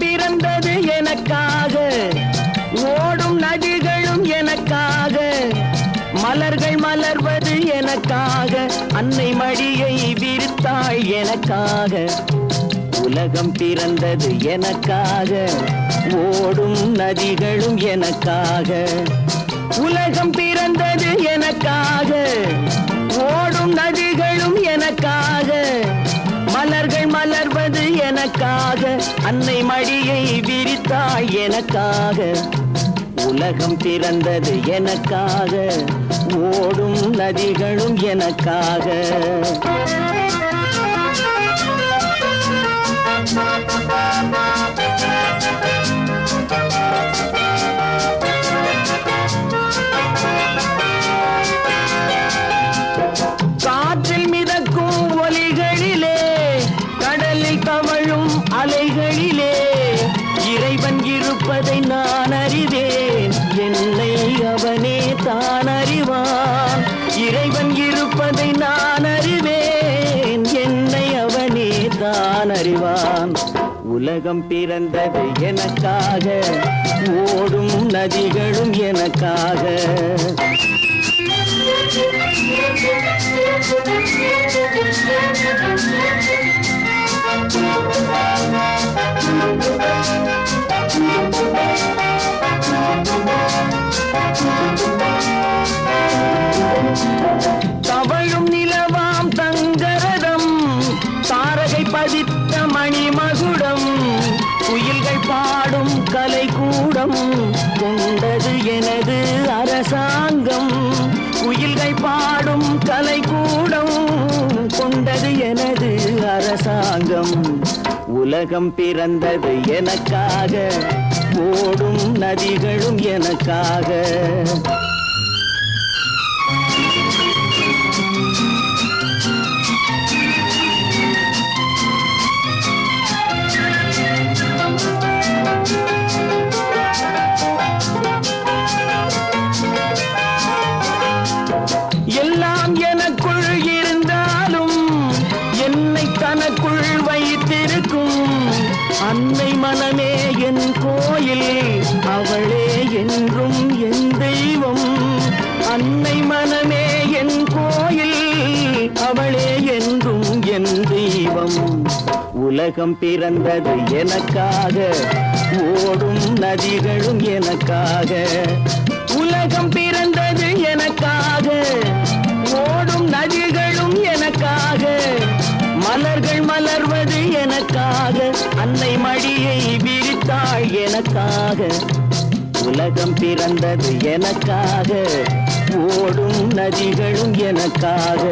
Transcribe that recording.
பிறந்தது எனக்காக, ஓடும் நதிகளும் எனக்காக, மலர்கள் மலர்வது எனக்காக, அன்னை மடியை விரித்தாள் எனக்காக. உலகம் பிறந்தது எனக்காக, ஓடும் நதிகளும் எனக்காக. உலகம் பிறந்தது எனக்காக, ஓடும் நதிகளும் எனக்காக, மலர்கள் மலர்வது எனக்காக, அன்னை மடியை விரித்தாள் எனக்காக. உலகம் பிறந்தது எனக்காக, ஓடும் நதிகளும் எனக்காக. காற்றில் மிதக்கும் ஒலிகளிலே, கடலில் தவழும் அலைகளிலே, இறைவன் இருப்பதை நான் அறிவேன், என்னை அவனே தான் அறிவான். இறைவன் இருப்பதை நான் அறிவேன், என்னை அவனே தான் அறிவான். உலகம் பிறந்தது எனக்காக, ஓடும் நதிகளும் எனக்காக. தவழும் நிலவாம் தங்கரதம், தாரகை பதித்த மணிமகுடம், குயில்கள் பாடும் கலைக்கூடம், கொண்டது எனது அரசாங்கம். குயில்கள் பாடும் கலைக்கூடம், கொண்டது எனது அரசாங்கம். உலகம் பிறந்தது எனக்காக, ஓடும் நதிகளும் எனக்காக. எல்லாம் எனக்குள் இருந்தாலும் என்னை தனக்குள் வைத்திருக்கும் அன்னை மனமே என் கோயில், அவளே என்றும் என் தெய்வம். அன்னை மனமே என் கோயில், அவளே என்றும் என் தெய்வம். உலகம் பிறந்தது எனக்காக, ஓடும் நதிகளும் எனக்காக. உலகம் பிறந்தது எனக்காக, ஓடும் நதிகளும் எனக்காக, மலர்கள் மலர்வது எனக்காக, அன்னை மடியை விரித்தாள் எனக்காக. உலகம் பிறந்தது எனக்காக, ஓடும் நதிகளும் எனக்காக.